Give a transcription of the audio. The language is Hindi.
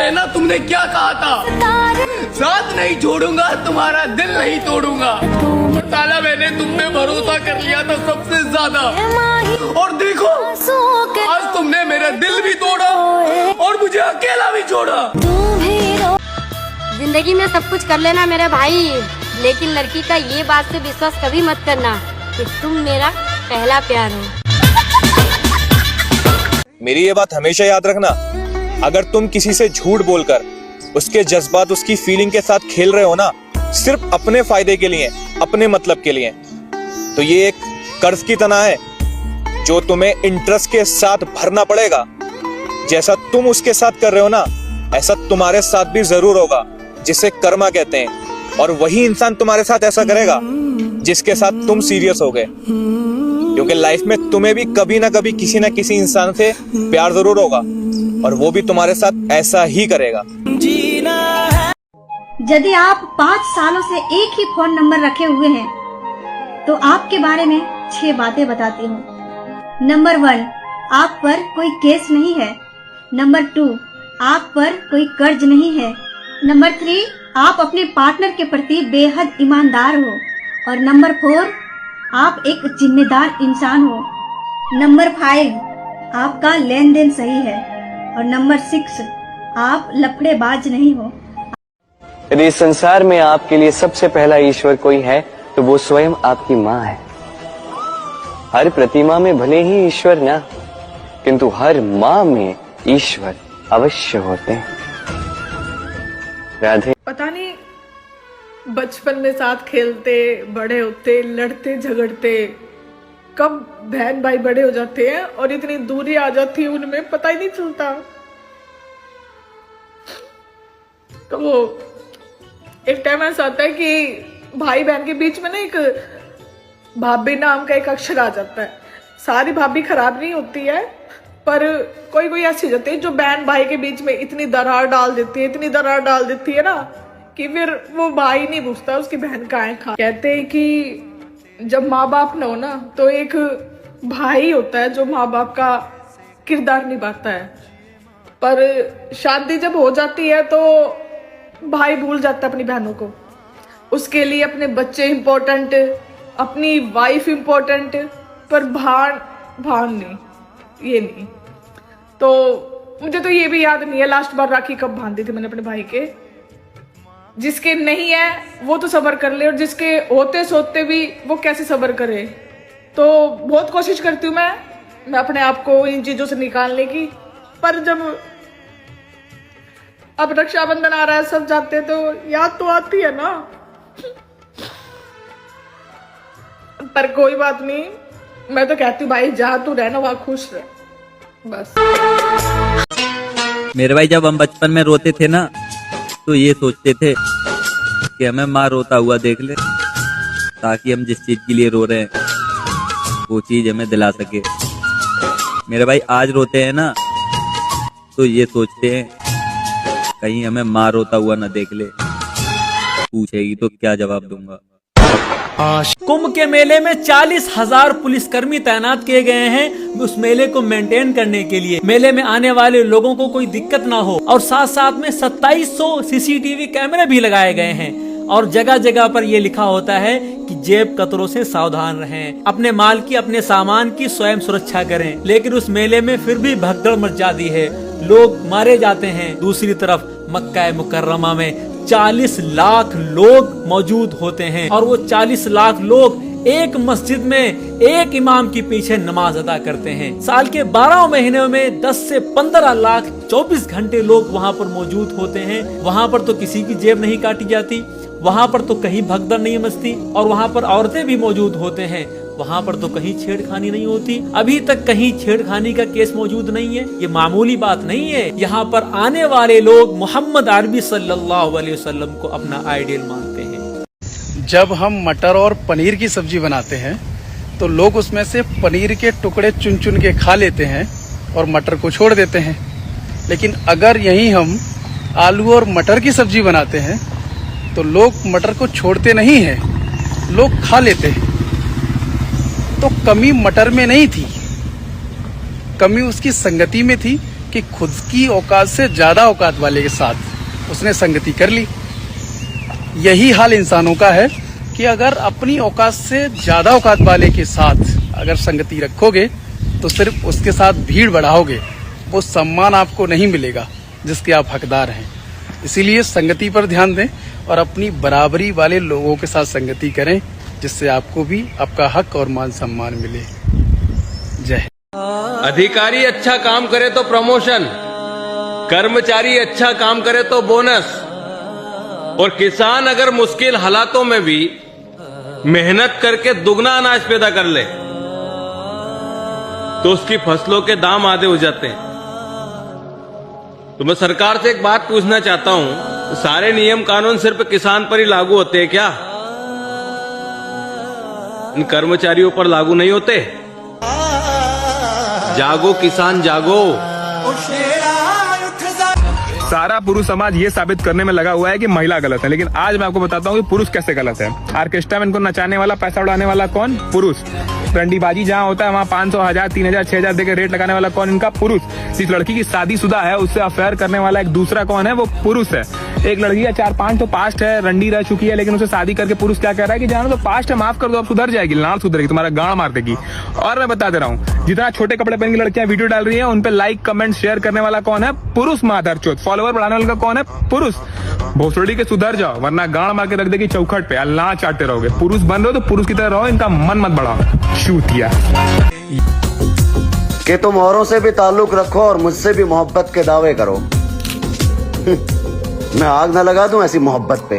है ना तुमने क्या कहा था, साथ नहीं छोड़ूंगा, तुम्हारा दिल नहीं तोड़ूंगा। ताला मैंने तुम पे भरोसा कर लिया था सबसे ज्यादा, और देखो आज तुमने मेरा दिल भी तोड़ा और मुझे अकेला भी छोड़ा। जिंदगी में सब कुछ कर लेना मेरे भाई, लेकिन लड़की का ये बात से विश्वास कभी मत करना कि तुम मेरा पहला प्यार हो। मेरी ये बात हमेशा याद रखना, अगर तुम किसी से झूठ बोलकर उसके जज्बात, उसकी फीलिंग के साथ खेल रहे हो ना, सिर्फ अपने फायदे के लिए, अपने मतलब के लिए, तो ये एक कर्ज की तरह है जो तुम्हें इंटरेस्ट के साथ भरना पड़ेगा। जैसा तुम उसके साथ कर रहे हो ना, ऐसा तुम्हारे साथ भी जरूर होगा, जिसे कर्मा कहते हैं। और वही इंसान तुम्हारे साथ ऐसा करेगा जिसके साथ तुम सीरियस हो गए, क्योंकि लाइफ में तुम्हें भी कभी ना कभी किसी ना किसी इंसान से प्यार जरूर होगा, और वो भी तुम्हारे साथ ऐसा ही करेगा। यदि आप 5 सालों से एक ही फोन नंबर रखे हुए हैं तो आपके बारे में 6 बातें बताती हूँ। नंबर 1, आप पर कोई केस नहीं है। नंबर 2, आप पर कोई कर्ज नहीं है। नंबर 3, आप अपने पार्टनर के प्रति बेहद ईमानदार हो। और नंबर 4, आप एक जिम्मेदार इंसान हो। नंबर 5, आपका लेन देन सही है। और नंबर 6, आप लफड़ेबाज नहीं हो। यदि इस संसार में आपके लिए सबसे पहला ईश्वर कोई है तो वो स्वयं आपकी माँ है। हर प्रतिमा में भले ही ईश्वर ना, किंतु हर माँ में ईश्वर अवश्य होते हैं। राधे। पता नहीं बचपन में साथ खेलते, बड़े होते, लड़ते झगड़ते, कब बहन भाई बड़े हो जाते हैं और इतनी दूरी आ जाती है उनमें, पता ही नहीं चलता। तो वो एक टाइम ऐसा आता है कि भाई बहन के बीच में ना एक भाभी नाम का एक अक्षर आ जाता है। सारी भाभी खराब नहीं होती है, पर कोई कोई ऐसी होती है जो बहन भाई के बीच में इतनी दरार डाल देती है, इतनी दरार डाल देती है ना कि फिर वो भाई नहीं पूछता उसकी बहन का है खा। कहते हैं कि जब माँ बाप ना हो ना तो एक भाई होता है जो माँ बाप का किरदार निभाता है, पर शादी जब हो जाती है तो भाई भूल जाता है अपनी बहनों को। उसके लिए अपने बच्चे इम्पोर्टेंट, अपनी वाइफ इम्पोर्टेंट, पर भान नहीं, ये नहीं। तो मुझे तो ये भी याद नहीं है लास्ट बार राखी कब बांधी थी मैंने अपने भाई के। जिसके नहीं है वो तो सब्र कर ले, और जिसके होते सोते भी वो कैसे सब्र करे। तो बहुत कोशिश करती हूँ मैं अपने आप को इन चीजों से निकालने की, पर जब अब रक्षाबंधन आ रहा है, सब जाते हैं, तो याद तो आती है ना। पर कोई बात नहीं, मैं तो कहती हूँ भाई जहाँ तू रहना वहां खुश रह बस। मेरे भाई जब हम बचपन में रोते थे ना तो ये सोचते थे कि हमें माँ रोता हुआ देख ले, ताकि हम जिस चीज के लिए रो रहे हैं वो चीज हमें दिला सके। मेरे भाई आज रोते हैं ना तो ये सोचते हैं कहीं हमें माँ रोता हुआ न देख ले, पूछेगी तो क्या जवाब दूंगा। कुंभ के मेले में 40,000 पुलिसकर्मी तैनात किए गए हैं उस मेले को मेंटेन करने के लिए, मेले में आने वाले लोगों को कोई दिक्कत ना हो। और साथ साथ में 2700 सीसीटीवी कैमरे भी लगाए गए हैं, और जगह जगह पर ये लिखा होता है कि जेब कतरों से सावधान रहें, अपने माल की, अपने सामान की स्वयं सुरक्षा करें। लेकिन उस मेले में फिर भी भगदड़ मच जाती है, लोग मारे जाते हैं। दूसरी तरफ मक्का मुकर्रमा में 40 लाख लोग मौजूद होते हैं, और वो 40 लाख लोग एक मस्जिद में एक इमाम के पीछे नमाज अदा करते हैं। साल के 12 महीने में 10 से 15 लाख 24 घंटे लोग वहाँ पर मौजूद होते हैं। वहाँ पर तो किसी की जेब नहीं काटी जाती, वहाँ पर तो कहीं भगदड़ नहीं मचती, और वहाँ पर औरतें भी मौजूद होते हैं। वहाँ पर तो कहीं छेड़खानी नहीं होती। अभी तक कहीं छेड़खानी का केस मौजूद नहीं है। ये मामूली बात नहीं है। यहाँ पर आने वाले लोग मोहम्मद अरबी सल्लल्लाहु अलैहि वसल्लम को अपना आइडियल मानते हैं। जब हम मटर और पनीर की सब्जी बनाते हैं तो लोग उसमें से पनीर के टुकड़े चुन चुन के खा लेते हैं और मटर को छोड़ देते हैं। लेकिन अगर यही हम आलू और मटर की सब्जी बनाते हैं तो लोग मटर को छोड़ते नहीं हैं, लोग खा लेते हैं। तो कमी मटर में नहीं थी, कमी उसकी संगति में थी कि खुद की औकात से ज्यादा औकात वाले के साथ उसने संगति कर ली। यही हाल इंसानों का है कि अगर अपनी औकात से ज्यादा औकात वाले के साथ अगर संगति रखोगे तो सिर्फ उसके साथ भीड़ बढ़ाओगे, वो सम्मान आपको नहीं मिलेगा जिसके आप हकदार हैं। इसीलिए संगति पर ध्यान दें और अपनी बराबरी वाले लोगों के साथ संगति करें, जिससे आपको भी आपका हक और मान सम्मान मिले। जय हिंद। अधिकारी अच्छा काम करे तो प्रमोशन, कर्मचारी अच्छा काम करे तो बोनस, और किसान अगर मुश्किल हालातों में भी मेहनत करके दुगना अनाज पैदा कर ले तो उसकी फसलों के दाम आधे हो जाते हैं। तो मैं सरकार से एक बात पूछना चाहता हूं, सारे नियम कानून सिर्फ किसान पर ही लागू होते हैं क्या? इन कर्मचारियों पर लागू नहीं होते? जागो किसान जागो। सारा पुरुष समाज ये साबित करने में लगा हुआ है कि महिला गलत है, लेकिन आज मैं आपको बताता हूँ कि पुरुष कैसे गलत है। ऑर्केस्ट्रा में इनको नचाने वाला, पैसा उड़ाने वाला कौन? पुरुष। रंडीबाजी जहाँ होता है वहाँ 500, 1000, 3000, 6000 देकर रेट लगाने वाला कौन? इनका पुरुष। जिस लड़की की शादीशुदा है उससे अफेयर करने वाला एक दूसरा कौन है? वो पुरुष है। एक लड़की का 4-5 तो पास्ट है, रंडी रह चुकी है, लेकिन उसे शादी करके पुरुष क्या कह रहा है कि जानो तो पास्ट है, माफ कर दो, अब सुधर जाएगी। लाड़ सुधरेगी, तुम्हारा गाड़ मार देगी। और मैं बता दे रहा हूँ, जितना छोटे कपड़े पहन के लड़कियां वीडियो डाल रही है उन पे लाइक, कमेंट, शेयर करने वाला कौन है? पुरुष। माधरचोद। फॉलोवर बढ़ाने वाला कौन है? पुरुष। भोसड़ी के सुधर जाओ, वरना गाड़ मार के रख देगी चौखट पे, अल्लाह चाटते रहोगे। पुरुष बन रहे हो तो पुरुष की तरह रहो, इनका मन मत बढ़ाओ। शूतिया कि तुम औरों से भी ताल्लुक रखो और मुझसे भी मोहब्बत के दावे करो। मैं आग न लगा दूं ऐसी मोहब्बत पे।